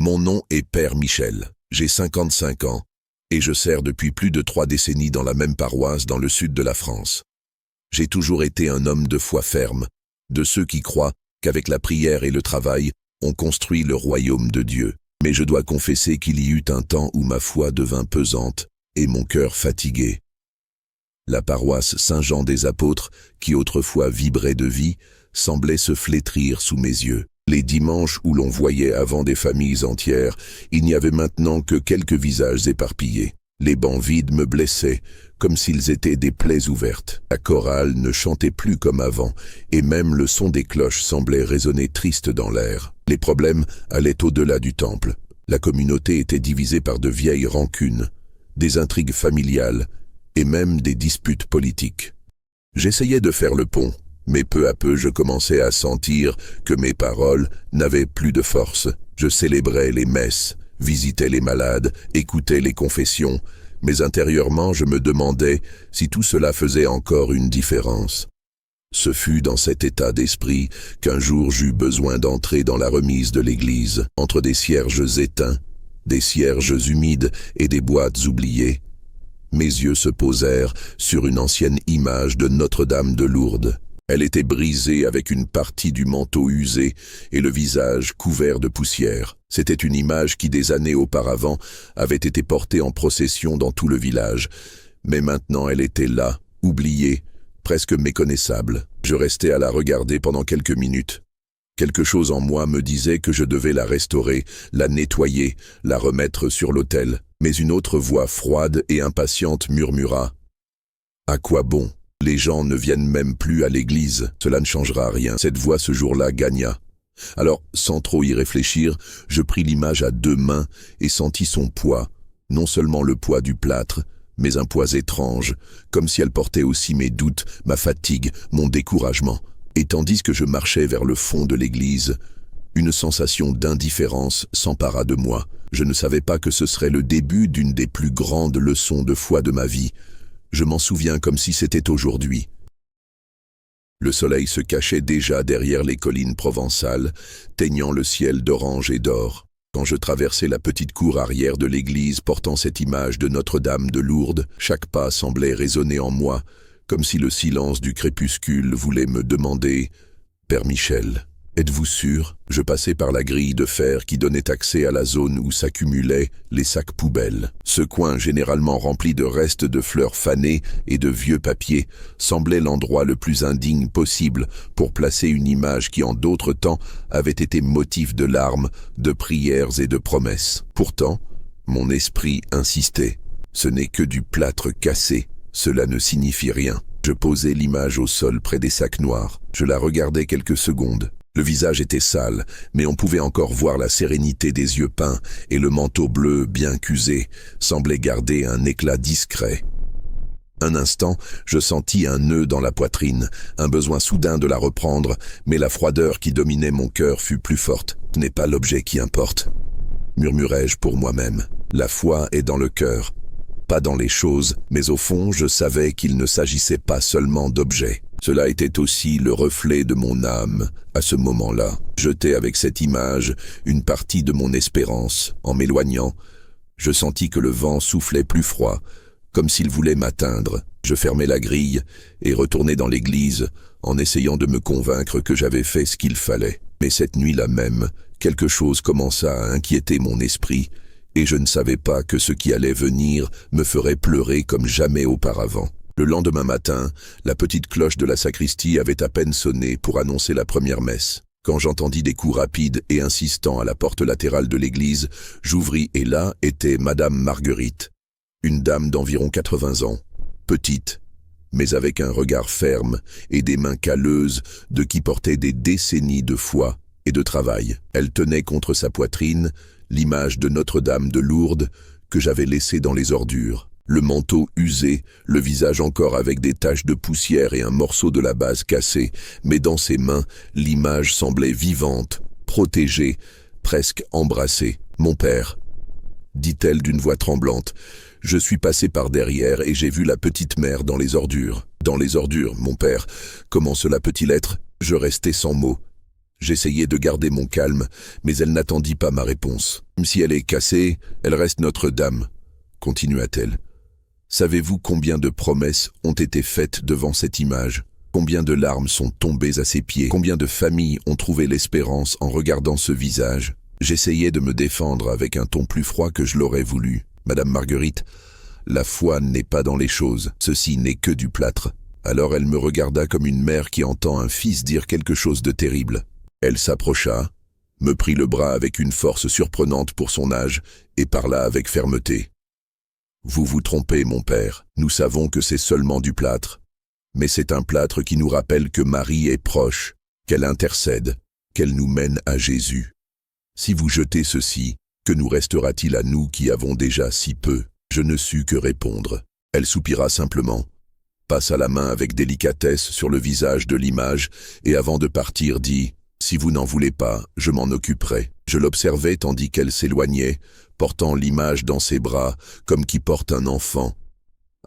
Mon nom est Père Michel. J'ai 55 ans et je sers depuis plus de 3 décennies dans la même paroisse dans le sud de la France. J'ai toujours été un homme de foi ferme, de ceux qui croient qu'avec la prière et le travail, on construit le royaume de Dieu. Mais je dois confesser qu'il y eut un temps où ma foi devint pesante et mon cœur fatigué. La paroisse Saint-Jean des Apôtres, qui autrefois vibrait de vie, semblait se flétrir sous mes yeux. Les dimanches où l'on voyait avant des familles entières, il n'y avait maintenant que quelques visages éparpillés. Les bancs vides me blessaient, comme s'ils étaient des plaies ouvertes. La chorale ne chantait plus comme avant, et même le son des cloches semblait résonner triste dans l'air. Les problèmes allaient au-delà du temple. La communauté était divisée par de vieilles rancunes, des intrigues familiales, et même des disputes politiques. J'essayais de faire le pont, mais peu à peu je commençais à sentir que mes paroles n'avaient plus de force. Je célébrais les messes, visitais les malades, écoutais les confessions, mais intérieurement je me demandais si tout cela faisait encore une différence. Ce fut dans cet état d'esprit qu'un jour j'eus besoin d'entrer dans la remise de l'église, entre des cierges éteints, des cierges humides et des boîtes oubliées. Mes yeux se posèrent sur une ancienne image de Notre-Dame de Lourdes. Elle était brisée avec une partie du manteau usé et le visage couvert de poussière. C'était une image qui, des années auparavant, avait été portée en procession dans tout le village. Mais maintenant elle était là, oubliée, presque méconnaissable. Je restais à la regarder pendant quelques minutes. Quelque chose en moi me disait que je devais la restaurer, la nettoyer, la remettre sur l'autel. Mais une autre voix froide et impatiente murmura « À quoi bon ? Les gens ne viennent même plus à l'église, cela ne changera rien. » Cette voix ce jour-là gagna. Alors, sans trop y réfléchir, je pris l'image à 2 mains et sentis son poids, non seulement le poids du plâtre, mais un poids étrange, comme si elle portait aussi mes doutes, ma fatigue, mon découragement. Et tandis que je marchais vers le fond de l'église, une sensation d'indifférence s'empara de moi. Je ne savais pas que ce serait le début d'une des plus grandes leçons de foi de ma vie. Je m'en souviens comme si c'était aujourd'hui. Le soleil se cachait déjà derrière les collines provençales, teignant le ciel d'orange et d'or. Quand je traversais la petite cour arrière de l'église portant cette image de Notre-Dame de Lourdes, chaque pas semblait résonner en moi, comme si le silence du crépuscule voulait me demander « Père Michel, êtes-vous sûr ?» Je passais par la grille de fer qui donnait accès à la zone où s'accumulaient les sacs poubelles. Ce coin, généralement rempli de restes de fleurs fanées et de vieux papiers, semblait l'endroit le plus indigne possible pour placer une image qui en d'autres temps avait été motif de larmes, de prières et de promesses. Pourtant, mon esprit insistait. Ce n'est que du plâtre cassé, cela ne signifie rien. Je posais l'image au sol près des sacs noirs. Je la regardais quelques secondes. Le visage était sale, mais on pouvait encore voir la sérénité des yeux peints et le manteau bleu bien qu'usé semblait garder un éclat discret. Un instant, je sentis un nœud dans la poitrine, un besoin soudain de la reprendre, mais la froideur qui dominait mon cœur fut plus forte. « Ce n'est pas l'objet qui importe », murmurai-je pour moi-même. La foi est dans le cœur, pas dans les choses, mais au fond, je savais qu'il ne s'agissait pas seulement d'objets. Cela était aussi le reflet de mon âme, à ce moment-là. Jeté avec cette image une partie de mon espérance. En m'éloignant, je sentis que le vent soufflait plus froid, comme s'il voulait m'atteindre. Je fermai la grille et retournai dans l'église, en essayant de me convaincre que j'avais fait ce qu'il fallait. Mais cette nuit-là même, quelque chose commença à inquiéter mon esprit, et je ne savais pas que ce qui allait venir me ferait pleurer comme jamais auparavant. Le lendemain matin, la petite cloche de la sacristie avait à peine sonné pour annoncer la première messe. Quand j'entendis des coups rapides et insistants à la porte latérale de l'église, j'ouvris et là était Madame Marguerite, une dame d'environ 80 ans, petite, mais avec un regard ferme et des mains calleuses de qui portait des décennies de foi et de travail. Elle tenait contre sa poitrine l'image de Notre-Dame de Lourdes que j'avais laissée dans les ordures. Le manteau usé, le visage encore avec des taches de poussière et un morceau de la base cassé, mais dans ses mains, l'image semblait vivante, protégée, presque embrassée. « Mon père », dit-elle d'une voix tremblante. Je suis passé par derrière et j'ai vu la petite mère dans les ordures. « Dans les ordures, mon père. Comment cela peut-il être ?» Je restai sans mots. J'essayais de garder mon calme, mais elle n'attendit pas ma réponse. « Même si elle est cassée, elle reste Notre-Dame », continua-t-elle. « Savez-vous combien de promesses ont été faites devant cette image ? Combien de larmes sont tombées à ses pieds? Combien de familles ont trouvé l'espérance en regardant ce visage ?» J'essayais de me défendre avec un ton plus froid que je l'aurais voulu. « Madame Marguerite, la foi n'est pas dans les choses, ceci n'est que du plâtre. » Alors elle me regarda comme une mère qui entend un fils dire quelque chose de terrible. Elle s'approcha, me prit le bras avec une force surprenante pour son âge et parla avec fermeté. « Vous vous trompez, mon père, nous savons que c'est seulement du plâtre. Mais c'est un plâtre qui nous rappelle que Marie est proche, qu'elle intercède, qu'elle nous mène à Jésus. Si vous jetez ceci, que nous restera-t-il à nous qui avons déjà si peu ?» Je ne sus que répondre. Elle soupira simplement, passa la main avec délicatesse sur le visage de l'image et avant de partir dit « Si vous n'en voulez pas, je m'en occuperai. » Je l'observais tandis qu'elle s'éloignait, portant l'image dans ses bras comme qui porte un enfant.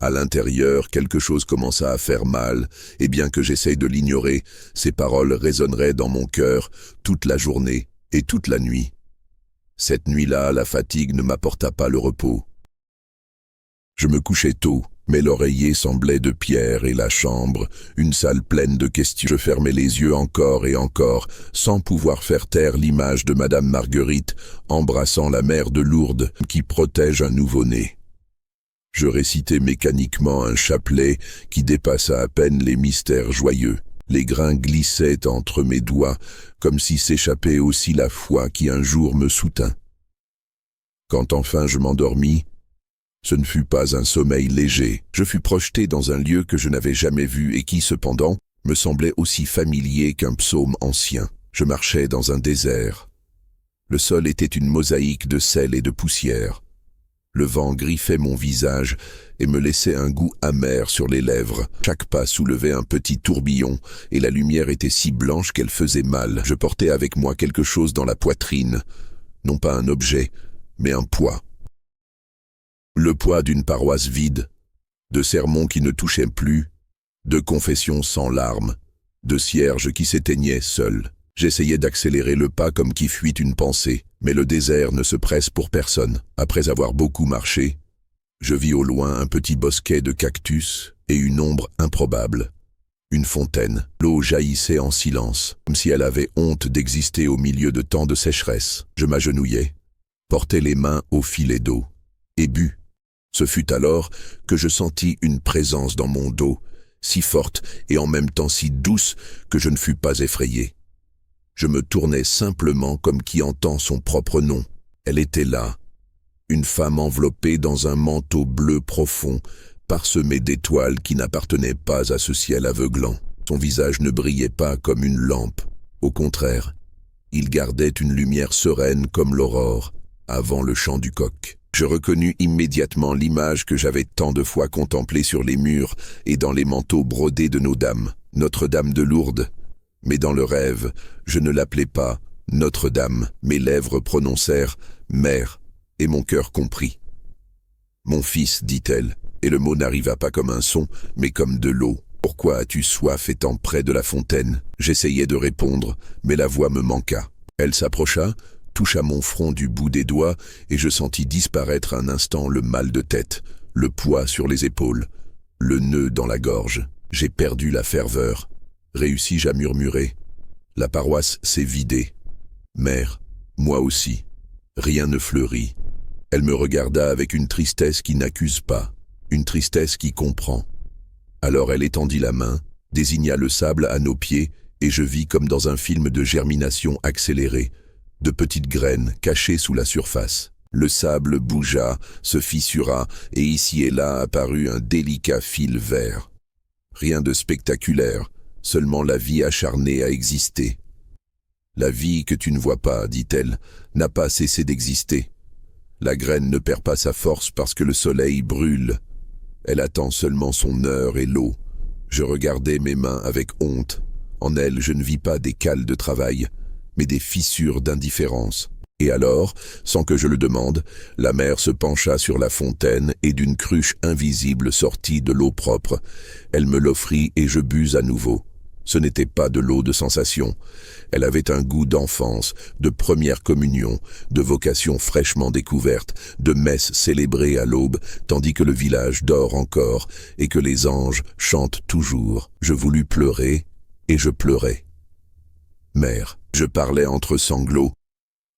À l'intérieur, quelque chose commença à faire mal, et bien que j'essaye de l'ignorer, ces paroles résonneraient dans mon cœur toute la journée et toute la nuit. Cette nuit-là, la fatigue ne m'apporta pas le repos. Je me couchais tôt, mais l'oreiller semblait de pierre et la chambre, une salle pleine de questions. Je fermais les yeux encore et encore, sans pouvoir faire taire l'image de Madame Marguerite embrassant la mère de Lourdes qui protège un nouveau-né. Je récitais mécaniquement un chapelet qui dépassa à peine les mystères joyeux. Les grains glissaient entre mes doigts, comme si s'échappait aussi la foi qui un jour me soutint. Quand enfin je m'endormis, ce ne fut pas un sommeil léger. Je fus projeté dans un lieu que je n'avais jamais vu et qui, cependant, me semblait aussi familier qu'un psaume ancien. Je marchais dans un désert. Le sol était une mosaïque de sel et de poussière. Le vent griffait mon visage et me laissait un goût amer sur les lèvres. Chaque pas soulevait un petit tourbillon et la lumière était si blanche qu'elle faisait mal. Je portais avec moi quelque chose dans la poitrine, non pas un objet, mais un poids. Le poids d'une paroisse vide, de sermons qui ne touchaient plus, de confessions sans larmes, de cierges qui s'éteignaient seuls. J'essayais d'accélérer le pas comme qui fuit une pensée, mais le désert ne se presse pour personne. Après avoir beaucoup marché, je vis au loin un petit bosquet de cactus et une ombre improbable. Une fontaine. L'eau jaillissait en silence, comme si elle avait honte d'exister au milieu de tant de sécheresse. Je m'agenouillai, portai les mains au filet d'eau, et bus. Ce fut alors que je sentis une présence dans mon dos, si forte et en même temps si douce que je ne fus pas effrayé. Je me tournai simplement comme qui entend son propre nom. Elle était là, une femme enveloppée dans un manteau bleu profond, parsemé d'étoiles qui n'appartenaient pas à ce ciel aveuglant. Son visage ne brillait pas comme une lampe. Au contraire, il gardait une lumière sereine comme l'aurore, avant le chant du coq. Je reconnus immédiatement l'image que j'avais tant de fois contemplée sur les murs et dans les manteaux brodés de nos dames, Notre-Dame de Lourdes. Mais dans le rêve, je ne l'appelais pas Notre-Dame. Mes lèvres prononcèrent « Mère » et mon cœur comprit. « Mon fils, dit-elle, et le mot n'arriva pas comme un son, mais comme de l'eau. Pourquoi as-tu soif étant près de la fontaine ?» J'essayais de répondre, mais la voix me manqua. Elle s'approcha, toucha mon front du bout des doigts, et je sentis disparaître un instant le mal de tête, le poids sur les épaules, le nœud dans la gorge. J'ai perdu la ferveur. Réussis-je à murmurer. La paroisse s'est vidée. Mère, moi aussi. Rien ne fleurit. Elle me regarda avec une tristesse qui n'accuse pas, une tristesse qui comprend. Alors elle étendit la main, désigna le sable à nos pieds, et je vis comme dans un film de germination accélérée, de petites graines cachées sous la surface. Le sable bougea, se fissura, et ici et là apparut un délicat fil vert. Rien de spectaculaire, seulement la vie acharnée à exister. La vie que tu ne vois pas, dit-elle, n'a pas cessé d'exister. La graine ne perd pas sa force parce que le soleil brûle. Elle attend seulement son heure et l'eau. Je regardais mes mains avec honte. En elles, je ne vis pas des cales de travail, mais des fissures d'indifférence. Et alors, sans que je le demande, la mère se pencha sur la fontaine et d'une cruche invisible sortit de l'eau propre. Elle me l'offrit et je bus à nouveau. Ce n'était pas de l'eau de sensation. Elle avait un goût d'enfance, de première communion, de vocation fraîchement découverte, de messe célébrée à l'aube, tandis que le village dort encore et que les anges chantent toujours. Je voulus pleurer et je pleurais. Mère, je parlais entre sanglots.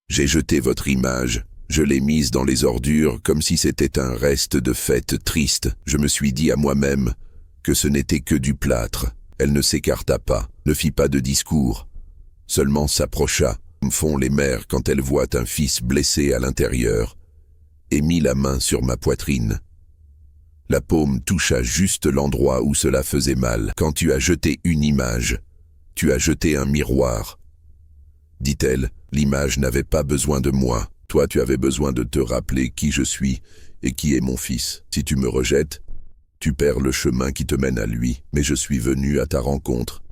J'ai jeté votre image. Je l'ai mise dans les ordures comme si c'était un reste de fête triste. Je me suis dit à moi-même que ce n'était que du plâtre. Elle ne s'écarta pas, ne fit pas de discours, seulement s'approcha, comme font les mères quand elles voient un fils blessé à l'intérieur, et mit la main sur ma poitrine. La paume toucha juste l'endroit où cela faisait mal. Quand tu as jeté une image, tu as jeté un miroir. Dit-elle, l'image n'avait pas besoin de moi. Toi, tu avais besoin de te rappeler qui je suis et qui est mon fils. Si tu me rejettes, tu perds le chemin qui te mène à lui, mais je suis venu à ta rencontre,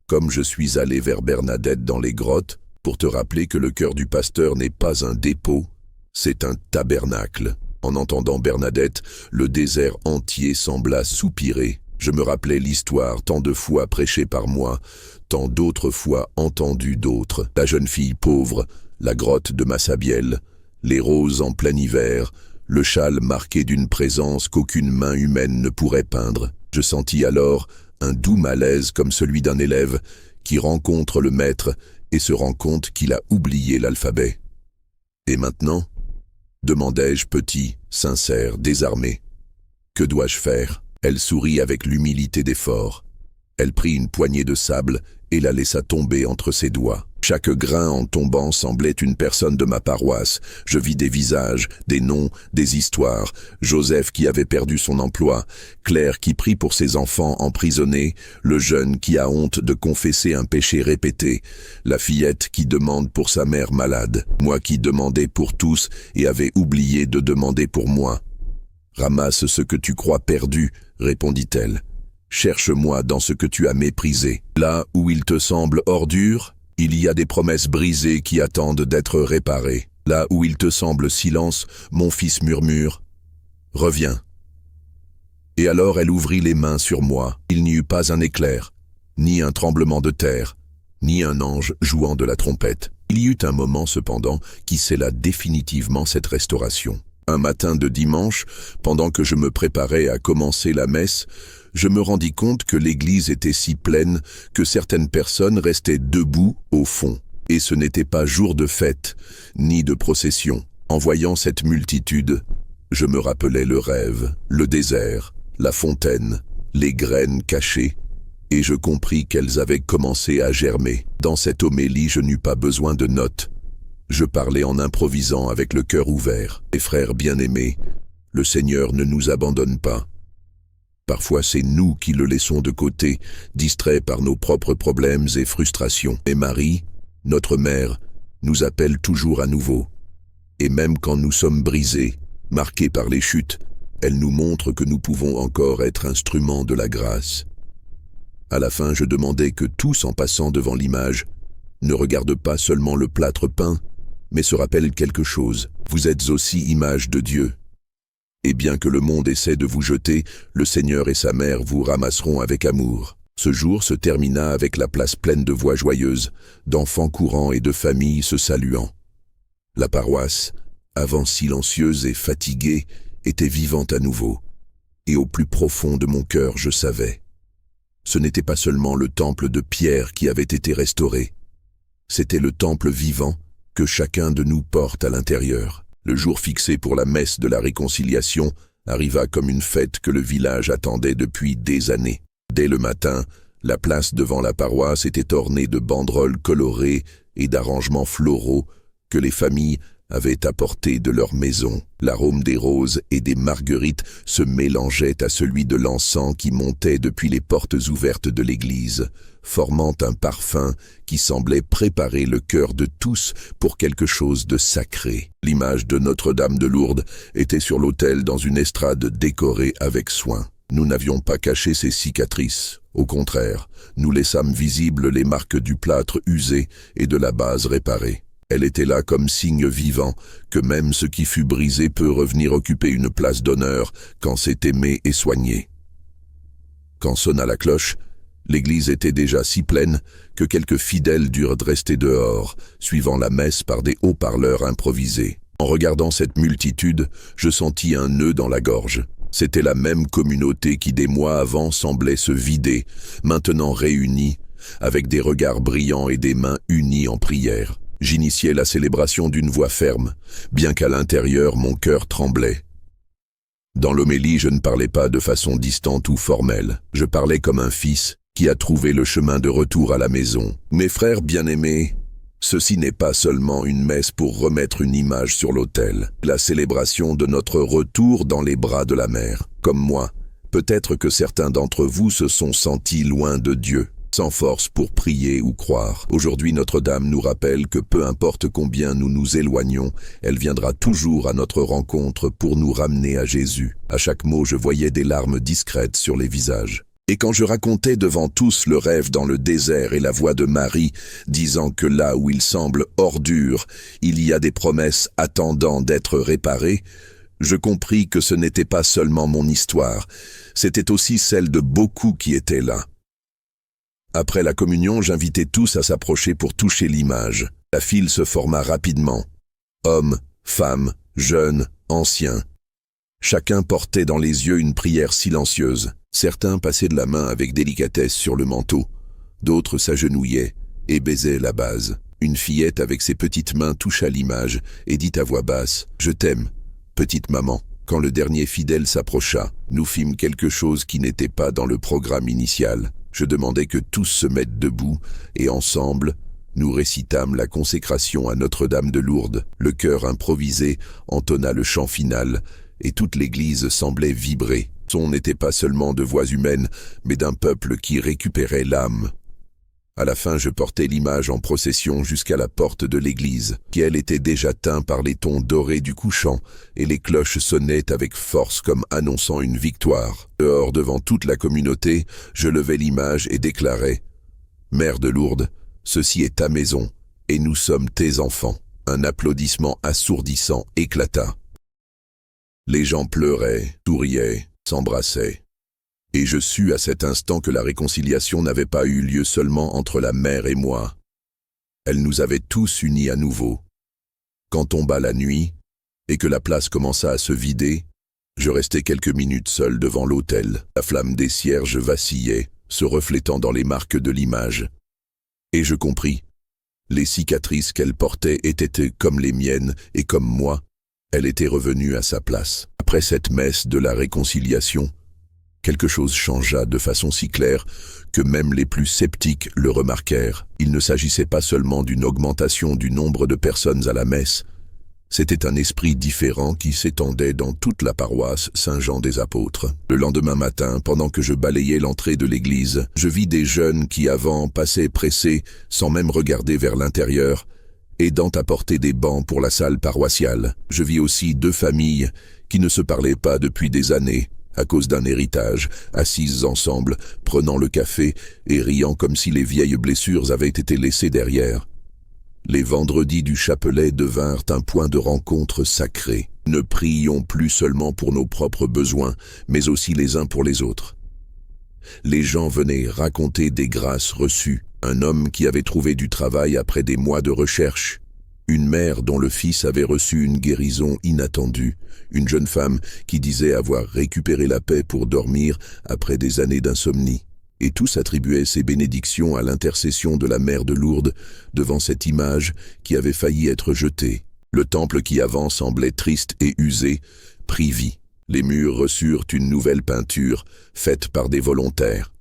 comme je suis allé vers Bernadette dans les grottes, pour te rappeler que le cœur du pasteur n'est pas un dépôt, c'est un tabernacle. En entendant Bernadette, le désert entier sembla soupirer. Je me rappelais l'histoire tant de fois prêchée par moi, tant d'autres fois entendue d'autres. La jeune fille pauvre, la grotte de Massabielle, les roses en plein hiver, le châle marqué d'une présence qu'aucune main humaine ne pourrait peindre. Je sentis alors un doux malaise comme celui d'un élève qui rencontre le maître et se rend compte qu'il a oublié l'alphabet. « Et maintenant ?» demandai-je petit, sincère, désarmé. « Que dois-je faire ?» Elle sourit avec l'humilité des forts. Elle prit une poignée de sable et la laissa tomber entre ses doigts. Chaque grain en tombant semblait une personne de ma paroisse. Je vis des visages, des noms, des histoires. Joseph qui avait perdu son emploi, Claire qui prie pour ses enfants emprisonnés, le jeune qui a honte de confesser un péché répété, la fillette qui demande pour sa mère malade, moi qui demandais pour tous et avais oublié de demander pour moi. « Ramasse ce que tu crois perdu, » répondit-elle. « Cherche-moi dans ce que tu as méprisé. Là où il te semble ordure, il y a des promesses brisées qui attendent d'être réparées. Là où il te semble silence, mon fils murmure, « Reviens !» Et alors elle ouvrit les mains sur moi. Il n'y eut pas un éclair, ni un tremblement de terre, ni un ange jouant de la trompette. Il y eut un moment cependant qui scella définitivement cette restauration. Un matin de dimanche, pendant que je me préparais à commencer la messe, je me rendis compte que l'église était si pleine que certaines personnes restaient debout au fond. Et ce n'était pas jour de fête, ni de procession. En voyant cette multitude, je me rappelais le rêve, le désert, la fontaine, les graines cachées, et je compris qu'elles avaient commencé à germer. Dans cette homélie, je n'eus pas besoin de notes. Je parlais en improvisant avec le cœur ouvert. Mes frères bien-aimés, le Seigneur ne nous abandonne pas. Parfois c'est nous qui le laissons de côté, distraits par nos propres problèmes et frustrations. Et Marie, notre mère, nous appelle toujours à nouveau. Et même quand nous sommes brisés, marqués par les chutes, elle nous montre que nous pouvons encore être instruments de la grâce. À la fin, je demandais que tous, en passant devant l'image, ne regardent pas seulement le plâtre peint, mais se rappellent quelque chose. Vous êtes aussi image de Dieu. Et bien que le monde essaie de vous jeter, le Seigneur et sa mère vous ramasseront avec amour. Ce jour se termina avec la place pleine de voix joyeuses, d'enfants courant et de familles se saluant. La paroisse, avant silencieuse et fatiguée, était vivante à nouveau. Et au plus profond de mon cœur, je savais. Ce n'était pas seulement le temple de pierre qui avait été restauré. C'était le temple vivant que chacun de nous porte à l'intérieur. Le jour fixé pour la messe de la réconciliation arriva comme une fête que le village attendait depuis des années. Dès le matin, la place devant la paroisse était ornée de banderoles colorées et d'arrangements floraux que les familles avaient apportés de leur maison. L'arôme des roses et des marguerites se mélangeait à celui de l'encens qui montait depuis les portes ouvertes de l'église, formant un parfum qui semblait préparer le cœur de tous pour quelque chose de sacré. L'image de Notre-Dame de Lourdes était sur l'autel dans une estrade décorée avec soin. Nous n'avions pas caché ses cicatrices. Au contraire, nous laissâmes visibles les marques du plâtre usé et de la base réparée. Elle était là comme signe vivant que même ce qui fut brisé peut revenir occuper une place d'honneur quand c'est aimé et soigné. Quand sonna la cloche, L'église était déjà si pleine que quelques fidèles durent rester dehors, suivant la messe par des haut-parleurs improvisés. En regardant cette multitude, je sentis un nœud dans la gorge. C'était la même communauté qui des mois avant semblait se vider, maintenant réunie, avec des regards brillants et des mains unies en prière. J'initiais la célébration d'une voix ferme, bien qu'à l'intérieur mon cœur tremblait. Dans l'homélie, je ne parlais pas de façon distante ou formelle. Je parlais comme un fils qui a trouvé le chemin de retour à la maison. Mes frères bien-aimés, ceci n'est pas seulement une messe pour remettre une image sur l'autel. La célébration de notre retour dans les bras de la mère. Comme moi, peut-être que certains d'entre vous se sont sentis loin de Dieu, sans force pour prier ou croire. Aujourd'hui, Notre-Dame nous rappelle que peu importe combien nous nous éloignons, elle viendra toujours à notre rencontre pour nous ramener à Jésus. À chaque mot, je voyais des larmes discrètes sur les visages. Et quand je racontais devant tous le rêve dans le désert et la voix de Marie, disant que là où il semble ordure, il y a des promesses attendant d'être réparées, je compris que ce n'était pas seulement mon histoire, c'était aussi celle de beaucoup qui étaient là. Après la communion, j'invitais tous à s'approcher pour toucher l'image. La file se forma rapidement. Hommes, femmes, jeunes, anciens. Chacun portait dans les yeux une prière silencieuse. Certains passaient de la main avec délicatesse sur le manteau. D'autres s'agenouillaient et baisaient la base. Une fillette avec ses petites mains toucha l'image et dit à voix basse « Je t'aime, petite maman ». Quand le dernier fidèle s'approcha, nous fîmes quelque chose qui n'était pas dans le programme initial. Je demandais que tous se mettent debout et ensemble, nous récitâmes la consécration à Notre-Dame de Lourdes. Le chœur improvisé entonna le chant final et toute l'église semblait vibrer. Le son n'était pas seulement de voix humaines, mais d'un peuple qui récupérait l'âme. À la fin, je portais l'image en procession jusqu'à la porte de l'église, qui elle était déjà teinte par les tons dorés du couchant, et les cloches sonnaient avec force comme annonçant une victoire. Dehors, devant toute la communauté, je levai l'image et déclarai « Mère de Lourdes, ceci est ta maison, et nous sommes tes enfants. » Un applaudissement assourdissant éclata. Les gens pleuraient, souriaient, s'embrassaient. Et je sus à cet instant que la réconciliation n'avait pas eu lieu seulement entre la mère et moi. Elle nous avait tous unis à nouveau. Quand tomba la nuit, et que la place commença à se vider, je restai quelques minutes seul devant l'autel. La flamme des cierges vacillait, se reflétant dans les marques de l'image. Et je compris. Les cicatrices qu'elle portait étaient comme les miennes, et comme moi, elle était revenue à sa place. Après cette messe de la réconciliation, quelque chose changea de façon si claire que même les plus sceptiques le remarquèrent. Il ne s'agissait pas seulement d'une augmentation du nombre de personnes à la messe, c'était un esprit différent qui s'étendait dans toute la paroisse Saint-Jean-des-Apôtres. Le lendemain matin, pendant que je balayais l'entrée de l'église, je vis des jeunes qui avant passaient pressés, sans même regarder vers l'intérieur, aidant à porter des bancs pour la salle paroissiale. Je vis aussi 2 familles qui ne se parlaient pas depuis des années, à cause d'un héritage, assises ensemble, prenant le café et riant comme si les vieilles blessures avaient été laissées derrière. Les vendredis du chapelet devinrent un point de rencontre sacré. Ne prions plus seulement pour nos propres besoins, mais aussi les uns pour les autres. Les gens venaient raconter des grâces reçues. Un homme qui avait trouvé du travail après des mois de recherche. Une mère dont le fils avait reçu une guérison inattendue. Une jeune femme qui disait avoir récupéré la paix pour dormir après des années d'insomnie. Et tous attribuaient ces bénédictions à l'intercession de la mère de Lourdes devant cette image qui avait failli être jetée. Le temple qui avant semblait triste et usé prit vie. Les murs reçurent une nouvelle peinture faite par des volontaires.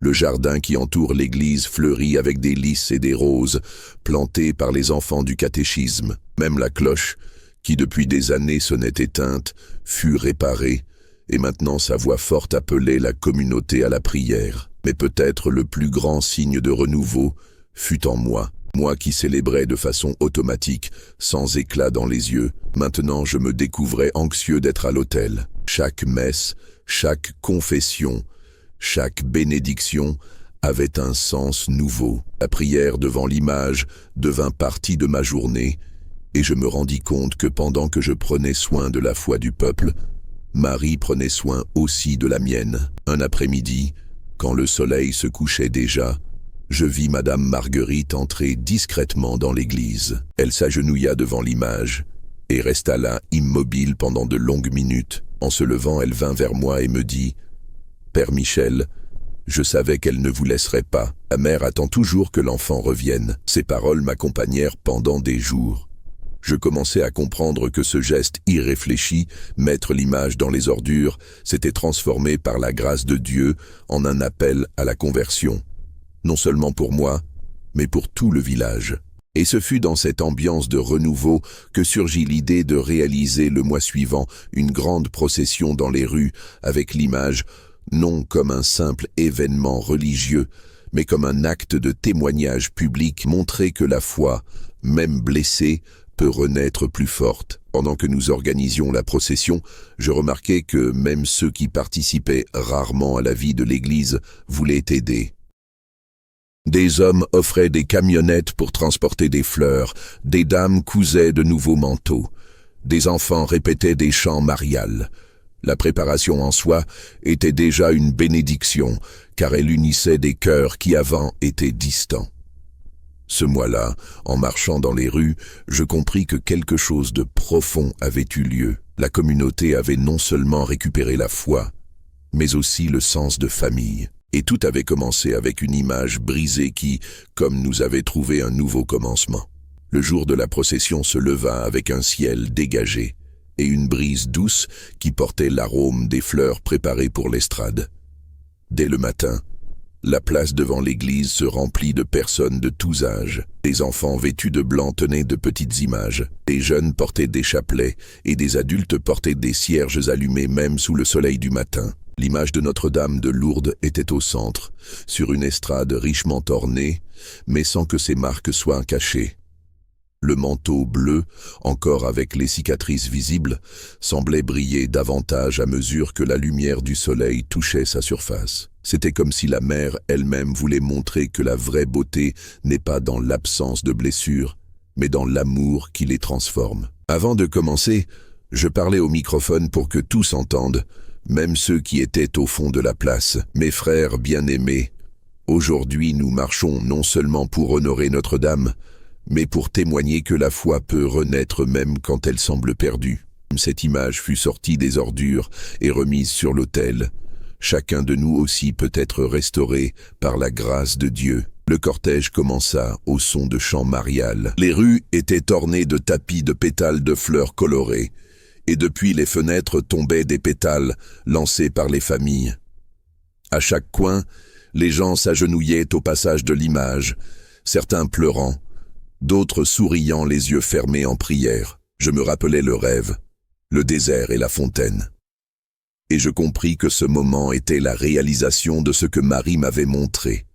Le jardin qui entoure l'église fleurit avec des lys et des roses, plantés par les enfants du catéchisme. Même la cloche, qui depuis des années sonnait éteinte, fut réparée, et maintenant sa voix forte appelait la communauté à la prière. Mais peut-être le plus grand signe de renouveau fut en moi. Moi qui célébrais de façon automatique, sans éclat dans les yeux. Maintenant je me découvrais anxieux d'être à l'autel. Chaque messe, chaque confession, chaque bénédiction avait un sens nouveau. La prière devant l'image devint partie de ma journée, et je me rendis compte que pendant que je prenais soin de la foi du peuple, Marie prenait soin aussi de la mienne. Un après-midi, Quand le soleil se couchait déjà, je vis Madame Marguerite entrer discrètement dans l'église. Elle s'agenouilla devant l'image et resta là, immobile pendant de longues minutes. En se levant, elle vint vers moi et me dit « Père Michel, je savais qu'elle ne vous laisserait pas. La mère attend toujours que l'enfant revienne. » Ces paroles m'accompagnèrent pendant des jours. Je commençais à comprendre que ce geste irréfléchi, mettre l'image dans les ordures, s'était transformé par la grâce de Dieu en un appel à la conversion. Non seulement pour moi, mais pour tout le village. Et ce fut dans cette ambiance de renouveau que surgit l'idée de réaliser le mois suivant une grande procession dans les rues avec l'image, non comme un simple événement religieux, mais comme un acte de témoignage public, montrer que la foi, même blessée, peut renaître plus forte. Pendant que nous organisions la procession, je remarquai que même ceux qui participaient rarement à la vie de l'Église voulaient aider. Des hommes offraient des camionnettes pour transporter des fleurs, des dames cousaient de nouveaux manteaux, des enfants répétaient des chants mariales. La préparation en soi était déjà une bénédiction, car elle unissait des cœurs qui avant étaient distants. Ce mois-là, en marchant dans les rues, je compris que quelque chose de profond avait eu lieu. La communauté avait non seulement récupéré la foi, mais aussi le sens de famille. Et tout avait commencé avec une image brisée qui, comme nous avait trouvé un nouveau commencement. Le jour de la procession se leva avec un ciel dégagé et une brise douce qui portait l'arôme des fleurs préparées pour l'estrade. Dès le matin, la place devant l'église se remplit de personnes de tous âges. Des enfants vêtus de blanc tenaient de petites images. Des jeunes portaient des chapelets et des adultes portaient des cierges allumés même sous le soleil du matin. L'image de Notre-Dame de Lourdes était au centre, sur une estrade richement ornée, mais sans que ses marques soient cachées. Le manteau bleu, encore avec les cicatrices visibles, semblait briller davantage à mesure que la lumière du soleil touchait sa surface. C'était comme si la mère elle-même voulait montrer que la vraie beauté n'est pas dans l'absence de blessures, mais dans l'amour qui les transforme. Avant de commencer, je parlais au microphone pour que tous entendent, même ceux qui étaient au fond de la place. Mes frères bien-aimés, aujourd'hui nous marchons non seulement pour honorer Notre-Dame, mais pour témoigner que la foi peut renaître même quand elle semble perdue. Cette image fut sortie des ordures et remise sur l'autel. Chacun de nous aussi peut être restauré par la grâce de Dieu. Le cortège commença au son de chants mariales. Les rues étaient ornées de tapis de pétales de fleurs colorées, et depuis les fenêtres tombaient des pétales lancés par les familles. À chaque coin, les gens s'agenouillaient au passage de l'image, certains pleurant, d'autres souriant les yeux fermés en prière. Je me rappelais le rêve, le désert et la fontaine. Et je compris que ce moment était la réalisation de ce que Marie m'avait montré.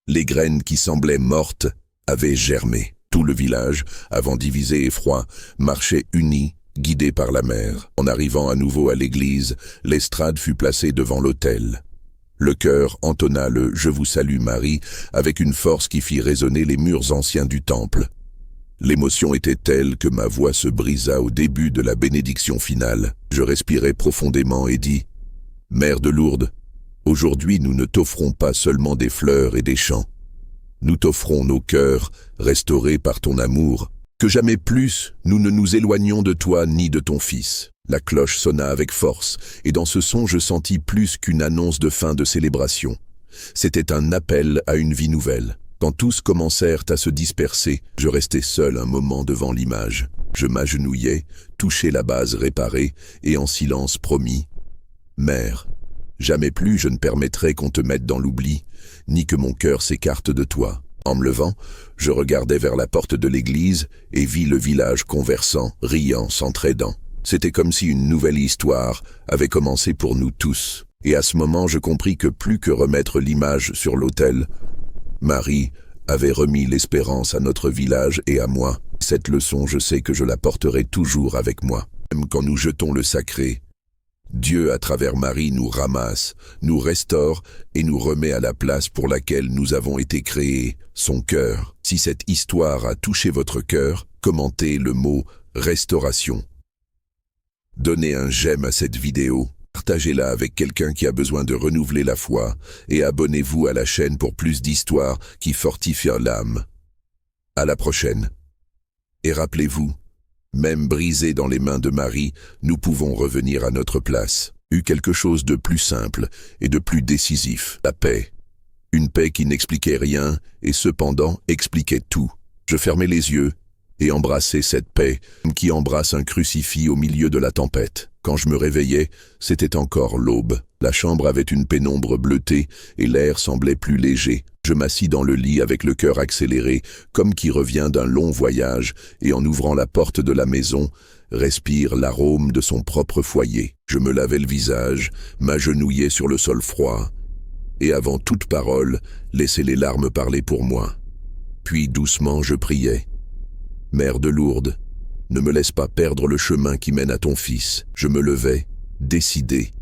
Les graines qui semblaient mortes avaient germé. Tout le village, avant divisé et froid, marchait uni, guidé par la mer. En arrivant à nouveau à l'église, l'estrade fut placée devant l'autel. Le chœur entonna le « Je vous salue Marie » avec une force qui fit résonner les murs anciens du temple. L'émotion était telle que ma voix se brisa au début de la bénédiction finale. Je respirai profondément et dis « Mère de Lourdes, aujourd'hui nous ne t'offrons pas seulement des fleurs et des chants. Nous t'offrons nos cœurs, restaurés par ton amour. Que jamais plus nous ne nous éloignions de toi ni de ton Fils. » La cloche sonna avec force, et dans ce son je sentis plus qu'une annonce de fin de célébration. C'était un appel à une vie nouvelle. Quand tous commencèrent à se disperser, je restai seul un moment devant l'image. Je m'agenouillai, touchai la base réparée, et en silence promis « Mère, jamais plus je ne permettrai qu'on te mette dans l'oubli, ni que mon cœur s'écarte de toi. » En me levant, je regardai vers la porte de l'église et vis le village conversant, riant, s'entraidant. C'était comme si une nouvelle histoire avait commencé pour nous tous. Et à ce moment, je compris que plus que remettre l'image sur l'autel, Marie avait remis l'espérance à notre village et à moi. Cette leçon, je sais que je la porterai toujours avec moi. Même quand nous jetons le sacré, Dieu, à travers Marie, nous ramasse, nous restaure et nous remet à la place pour laquelle nous avons été créés, son cœur. Si cette histoire a touché votre cœur, commentez le mot « restauration ». Donnez un j'aime à cette vidéo, Partagez-la avec quelqu'un qui a besoin de renouveler la foi et abonnez-vous à la chaîne pour plus d'histoires qui fortifient l'âme. À la prochaine. Et rappelez-vous, même brisés dans les mains de Marie, nous pouvons revenir à notre place. Eut quelque chose de plus simple et de plus décisif, la paix. Une paix qui n'expliquait rien et cependant expliquait tout. Je fermais les yeux et embrassais cette paix qui embrasse un crucifix au milieu de la tempête. Quand je me réveillais, c'était encore l'aube. La chambre avait une pénombre bleutée et l'air semblait plus léger. Je m'assis dans le lit avec le cœur accéléré, comme qui revient d'un long voyage, et en ouvrant la porte de la maison, respire l'arôme de son propre foyer. Je me lavais le visage, m'agenouillais sur le sol froid, et avant toute parole, laissais les larmes parler pour moi. Puis doucement je priais. « Mère de Lourdes, ne me laisse pas perdre le chemin qui mène à ton fils. » Je me levais, décidé.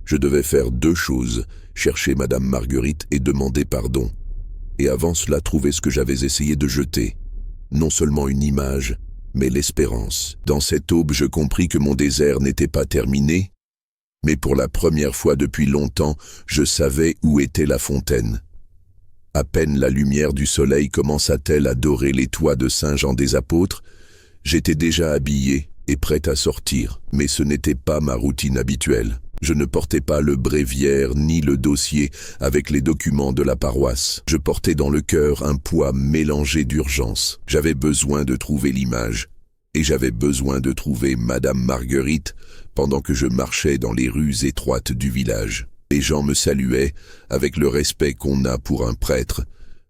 Je devais faire deux choses, chercher Madame Marguerite et demander pardon. Et avant cela trouver ce que j'avais essayé de jeter. Non seulement une image, mais l'espérance. Dans cette aube, je compris que mon désert n'était pas terminé, mais pour la première fois depuis longtemps, je savais où était la fontaine. À peine la lumière du soleil commença-t-elle à dorer les toits de Saint-Jean-des-Apôtres, j'étais déjà habillé et prêt à sortir, mais ce n'était pas ma routine habituelle. Je ne portais pas le bréviaire ni le dossier avec les documents de la paroisse. Je portais dans le cœur un poids mélangé d'urgence. J'avais besoin de trouver l'image, et j'avais besoin de trouver Madame Marguerite pendant que je marchais dans les rues étroites du village. Les gens me saluaient avec le respect qu'on a pour un prêtre,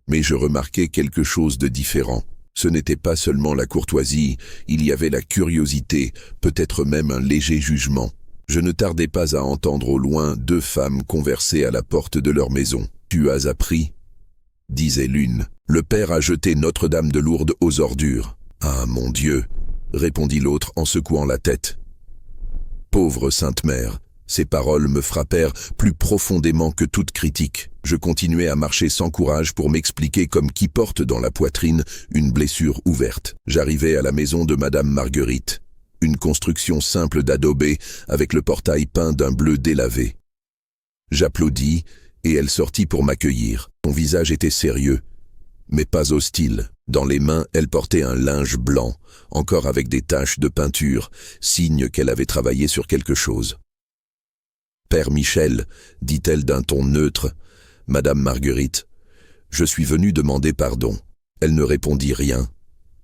mais je remarquais quelque chose de différent. Ce n'était pas seulement la courtoisie, il y avait la curiosité, peut-être même un léger jugement. Je ne tardais pas à entendre au loin deux femmes converser à la porte de leur maison. « Tu as appris ?» disait l'une. « Le père a jeté Notre-Dame de Lourdes aux ordures. »« Ah, mon Dieu !» répondit l'autre en secouant la tête. « Pauvre Sainte Mère !» Ces paroles me frappèrent plus profondément que toute critique. Je continuais à marcher sans courage pour m'expliquer comme qui porte dans la poitrine une blessure ouverte. J'arrivais à la maison de Madame Marguerite. Une construction simple d'adobé avec le portail peint d'un bleu délavé. J'applaudis et elle sortit pour m'accueillir. Son visage était sérieux, mais pas hostile. Dans les mains, elle portait un linge blanc, encore avec des taches de peinture, signe qu'elle avait travaillé sur quelque chose. « Père Michel, dit-elle d'un ton neutre, « Madame Marguerite, je suis venue demander pardon. » Elle ne répondit rien,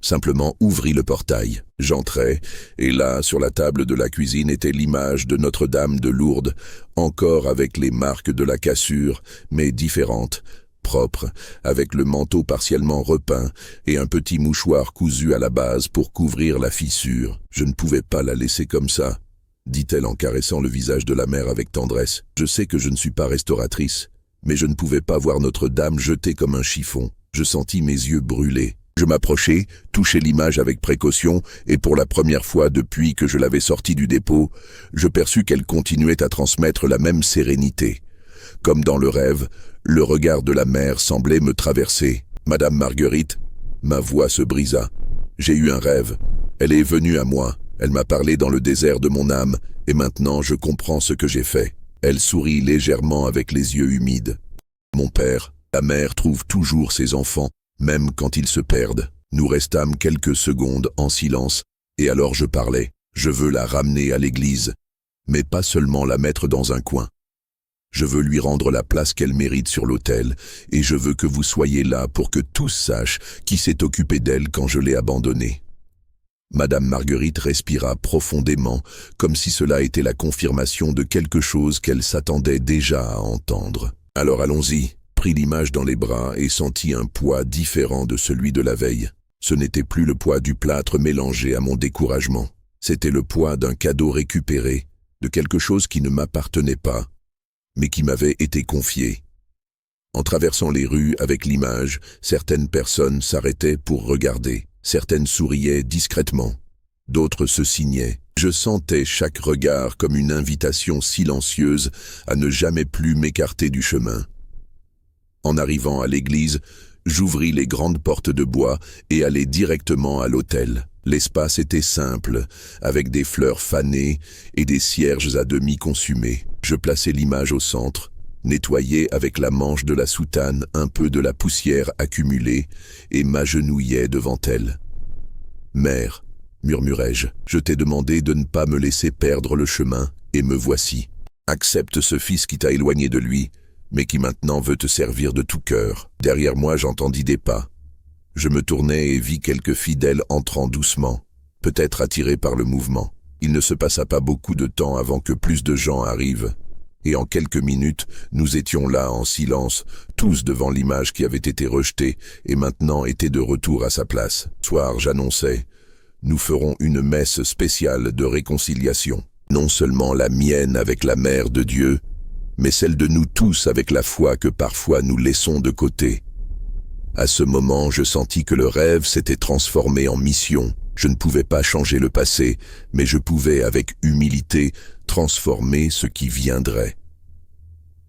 simplement ouvrit le portail. J'entrai, et là, sur la table de la cuisine, était l'image de Notre-Dame de Lourdes, encore avec les marques de la cassure, mais différentes, propres, avec le manteau partiellement repeint et un petit mouchoir cousu à la base pour couvrir la fissure. Je ne pouvais pas la laisser comme ça, dit-elle en caressant le visage de la mère avec tendresse. Je sais que je ne suis pas restauratrice, mais je ne pouvais pas voir Notre-Dame jetée comme un chiffon. Je sentis mes yeux brûler. Je m'approchai, touchai l'image avec précaution, et pour la première fois depuis que je l'avais sortie du dépôt, je perçus qu'elle continuait à transmettre la même sérénité. Comme dans le rêve, le regard de la mère semblait me traverser. « Madame Marguerite !» Ma voix se brisa. J'ai eu un rêve. Elle est venue à moi. Elle m'a parlé dans le désert de mon âme, et maintenant je comprends ce que j'ai fait. Elle sourit légèrement avec les yeux humides. Mon père, la mère trouve toujours ses enfants, même quand ils se perdent. Nous restâmes quelques secondes en silence, et alors je parlais. Je veux la ramener à l'église, mais pas seulement la mettre dans un coin. Je veux lui rendre la place qu'elle mérite sur l'autel, et je veux que vous soyez là pour que tous sachent qui s'est occupé d'elle quand je l'ai abandonnée. Madame Marguerite respira profondément, comme si cela était la confirmation de quelque chose qu'elle s'attendait déjà à entendre. Alors allons-y, prit l'image dans les bras et sentit un poids différent de celui de la veille. Ce n'était plus le poids du plâtre mélangé à mon découragement. C'était le poids d'un cadeau récupéré, de quelque chose qui ne m'appartenait pas, mais qui m'avait été confié. En traversant les rues avec l'image, certaines personnes s'arrêtaient pour regarder. Certaines souriaient discrètement, d'autres se signaient. Je sentais chaque regard comme une invitation silencieuse à ne jamais plus m'écarter du chemin. En arrivant à l'église, j'ouvris les grandes portes de bois et allai directement à l'autel. L'espace était simple, avec des fleurs fanées et des cierges à demi consumés. Je plaçai l'image au centre, nettoyai avec la manche de la soutane un peu de la poussière accumulée et m'agenouillai devant elle. « Mère, murmurai-je, je t'ai demandé de ne pas me laisser perdre le chemin, et me voici. Accepte ce fils qui t'a éloigné de lui, mais qui maintenant veut te servir de tout cœur. » Derrière moi, j'entendis des pas. Je me tournai et vis quelques fidèles entrant doucement, peut-être attirés par le mouvement. Il ne se passa pas beaucoup de temps avant que plus de gens arrivent. Et en quelques minutes, nous étions là en silence, tous devant l'image qui avait été rejetée et maintenant était de retour à sa place. Soir, j'annonçai, nous ferons une messe spéciale de réconciliation. Non seulement la mienne avec la Mère de Dieu, mais celle de nous tous avec la foi que parfois nous laissons de côté. À ce moment, je sentis que le rêve s'était transformé en mission. Je ne pouvais pas changer le passé, mais je pouvais, avec humilité, transformer ce qui viendrait.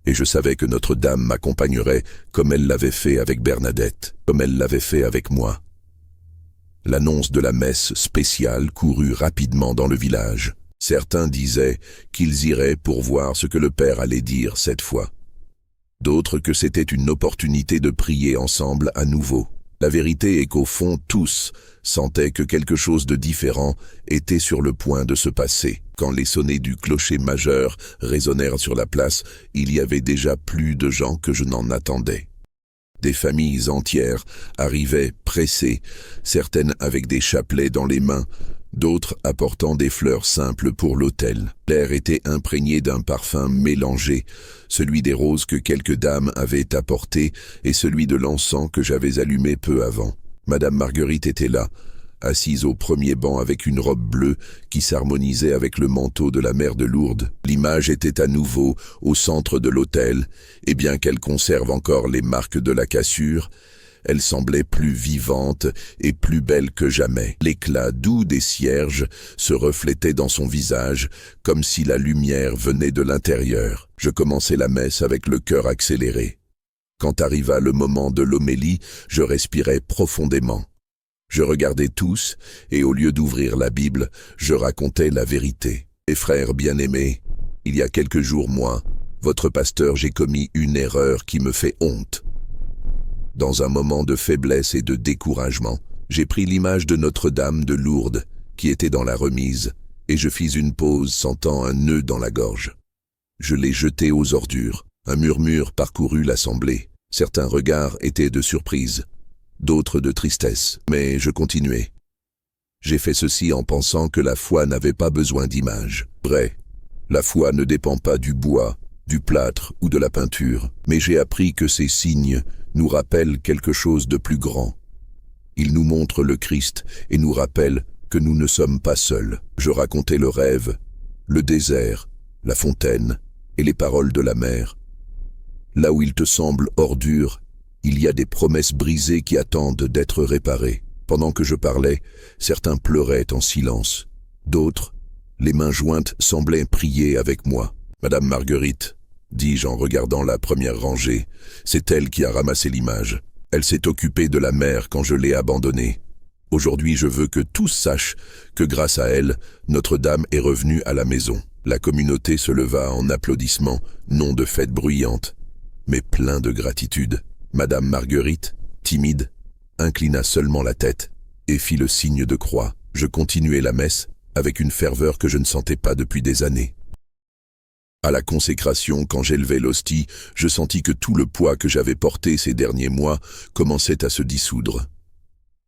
Et je savais que Notre-Dame m'accompagnerait comme elle l'avait fait avec Bernadette, comme elle l'avait fait avec moi. L'annonce de la messe spéciale courut rapidement dans le village. Certains disaient qu'ils iraient pour voir ce que le Père allait dire cette fois. D'autres que c'était une opportunité de prier ensemble à nouveau. La vérité est qu'au fond, tous sentaient que quelque chose de différent était sur le point de se passer. Quand les sonnets du clocher majeur résonnèrent sur la place, il y avait déjà plus de gens que je n'en attendais. Des familles entières arrivaient pressées, certaines avec des chapelets dans les mains, d'autres apportant des fleurs simples pour l'autel. L'air était imprégné d'un parfum mélangé, celui des roses que quelques dames avaient apportées et celui de l'encens que j'avais allumé peu avant. Madame Marguerite était là, assise au premier banc avec une robe bleue qui s'harmonisait avec le manteau de la mère de Lourdes. L'image était à nouveau au centre de l'autel, et bien qu'elle conserve encore les marques de la cassure, elle semblait plus vivante et plus belle que jamais. L'éclat doux des cierges se reflétait dans son visage, comme si la lumière venait de l'intérieur. Je commençai la messe avec le cœur accéléré. Quand arriva le moment de l'homélie, je respirai profondément. Je regardais tous, et au lieu d'ouvrir la Bible, je racontais la vérité. « Mes frères bien-aimés, il y a quelques jours, moi, votre pasteur, j'ai commis une erreur qui me fait honte. Dans un moment de faiblesse et de découragement, j'ai pris l'image de Notre-Dame de Lourdes, qui était dans la remise, et je fis une pause sentant un nœud dans la gorge. Je l'ai jetée aux ordures. Un murmure parcourut l'assemblée. Certains regards étaient de surprise, d'autres de tristesse, mais je continuai. J'ai fait ceci en pensant que la foi n'avait pas besoin d'image. Vrai, la foi ne dépend pas du bois, du plâtre ou de la peinture, mais j'ai appris que ces signes nous rappellent quelque chose de plus grand. Ils nous montrent le Christ et nous rappellent que nous ne sommes pas seuls. Je racontais le rêve, le désert, la fontaine et les paroles de la mère. Là où il te semble ordure, il y a des promesses brisées qui attendent d'être réparées. Pendant que je parlais, certains pleuraient en silence. D'autres, les mains jointes, semblaient prier avec moi. « Madame Marguerite, dis-je en regardant la première rangée, c'est elle qui a ramassé l'image. Elle s'est occupée de la mère quand je l'ai abandonnée. Aujourd'hui, je veux que tous sachent que grâce à elle, Notre-Dame est revenue à la maison. » La communauté se leva en applaudissements, non de fête bruyante, mais plein de gratitude. Madame Marguerite, timide, inclina seulement la tête et fit le signe de croix. Je continuai la messe avec une ferveur que je ne sentais pas depuis des années. À la consécration, quand j'élevais l'hostie, je sentis que tout le poids que j'avais porté ces derniers mois commençait à se dissoudre.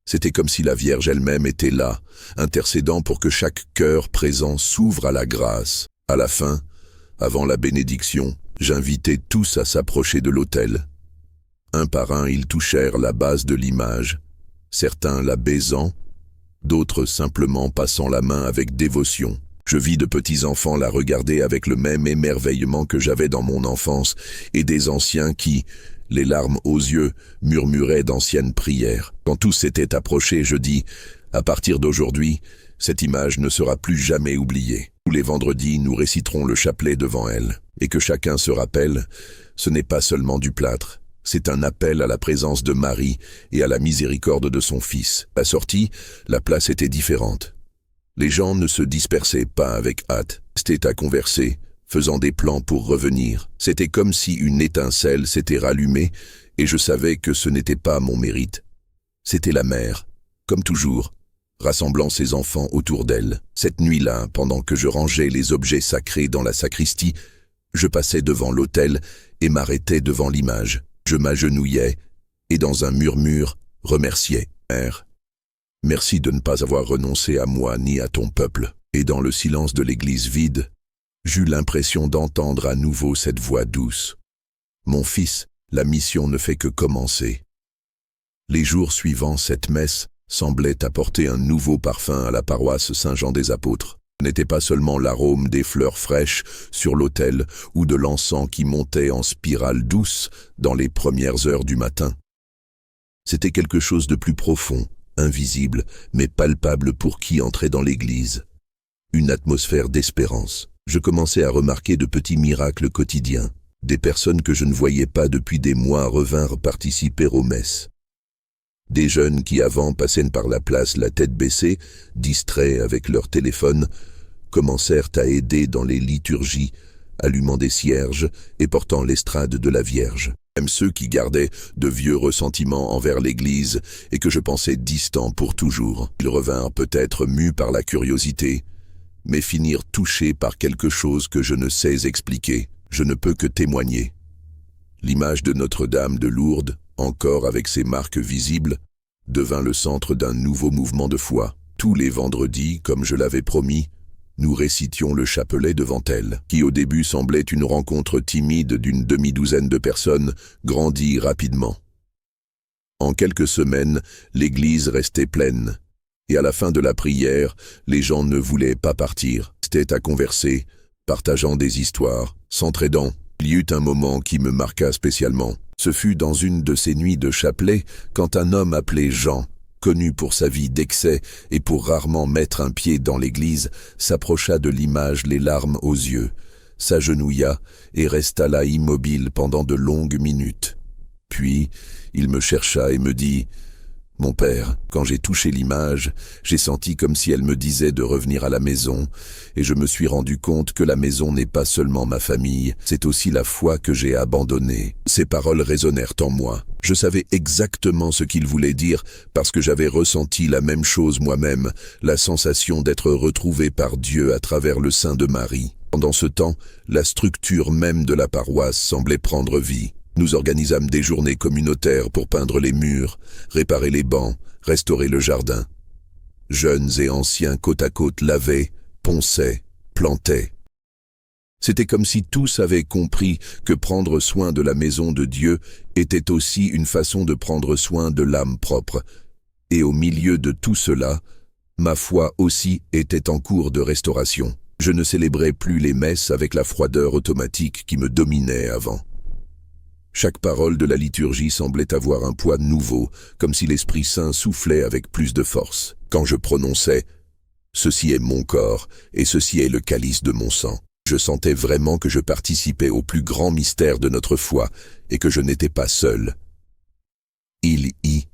C'était comme si la Vierge elle-même était là, intercédant pour que chaque cœur présent s'ouvre à la grâce. À la fin, avant la bénédiction, j'invitai tous à s'approcher de l'autel. Un par un, ils touchèrent la base de l'image, certains la baisant, d'autres simplement passant la main avec dévotion. Je vis de petits enfants la regarder avec le même émerveillement que j'avais dans mon enfance, et des anciens qui, les larmes aux yeux, murmuraient d'anciennes prières. Quand tous s'étaient approchés, je dis, à partir d'aujourd'hui, cette image ne sera plus jamais oubliée. Tous les vendredis, nous réciterons le chapelet devant elle, et que chacun se rappelle, ce n'est pas seulement du plâtre, C'est un appel à la présence de Marie et à la miséricorde de son Fils. À la sortie, la place était différente. Les gens ne se dispersaient pas avec hâte, c'était à converser, faisant des plans pour revenir. C'était comme si une étincelle s'était rallumée et je savais que ce n'était pas mon mérite. C'était la mère, comme toujours, rassemblant ses enfants autour d'elle. Cette nuit-là, pendant que je rangeais les objets sacrés dans la sacristie, je passais devant l'autel et m'arrêtais devant l'image. Je m'agenouillais et dans un murmure remerciais. Mère, merci de ne pas avoir renoncé à moi ni à ton peuple. Et dans le silence de l'église vide, j'eus l'impression d'entendre à nouveau cette voix douce. Mon fils, la mission ne fait que commencer. Les jours suivants, cette messe semblait apporter un nouveau parfum à la paroisse Saint-Jean des Apôtres. Ce n'était pas seulement l'arôme des fleurs fraîches sur l'autel ou de l'encens qui montait en spirale douce dans les premières heures du matin. C'était quelque chose de plus profond, invisible, mais palpable pour qui entrait dans l'église. Une atmosphère d'espérance. Je commençais à remarquer de petits miracles quotidiens. Des personnes que je ne voyais pas depuis des mois revinrent participer aux messes. Des jeunes qui avant passaient par la place la tête baissée, distraits avec leur téléphone, commencèrent à aider dans les liturgies, allumant des cierges et portant l'estrade de la Vierge. Même ceux qui gardaient de vieux ressentiments envers l'Église et que je pensais distants pour toujours. Ils revinrent peut-être mus par la curiosité, mais finirent touchés par quelque chose que je ne sais expliquer. Je ne peux que témoigner. L'image de Notre-Dame de Lourdes, encore avec ses marques visibles, devint le centre d'un nouveau mouvement de foi. Tous les vendredis, comme je l'avais promis, nous récitions le chapelet devant elle, qui au début semblait une rencontre timide d'une demi-douzaine de personnes, grandit rapidement. En quelques semaines, l'église restait pleine, et à la fin de la prière, les gens ne voulaient pas partir. C'était à converser, partageant des histoires, s'entraidant. Il y eut un moment qui me marqua spécialement. Ce fut dans une de ces nuits de chapelet, quand un homme appelé Jean, connu pour sa vie d'excès et pour rarement mettre un pied dans l'église, s'approcha de l'image les larmes aux yeux, s'agenouilla et resta là immobile pendant de longues minutes. Puis, il me chercha et me dit « Mon père, quand j'ai touché l'image, j'ai senti comme si elle me disait de revenir à la maison, et je me suis rendu compte que la maison n'est pas seulement ma famille, c'est aussi la foi que j'ai abandonnée. » Ces paroles résonnèrent en moi. Je savais exactement ce qu'il voulait dire parce que j'avais ressenti la même chose moi-même, la sensation d'être retrouvé par Dieu à travers le sein de Marie. Pendant ce temps, la structure même de la paroisse semblait prendre vie. Nous organisâmes des journées communautaires pour peindre les murs, réparer les bancs, restaurer le jardin. Jeunes et anciens côte à côte lavaient, ponçaient, plantaient. C'était comme si tous avaient compris que prendre soin de la maison de Dieu était aussi une façon de prendre soin de l'âme propre. Et au milieu de tout cela, ma foi aussi était en cours de restauration. Je ne célébrais plus les messes avec la froideur automatique qui me dominait avant. Chaque parole de la liturgie semblait avoir un poids nouveau, comme si l'Esprit Saint soufflait avec plus de force. Quand je prononçais « Ceci est mon corps et ceci est le calice de mon sang », je sentais vraiment que je participais au plus grand mystère de notre foi et que je n'étais pas seul. Il y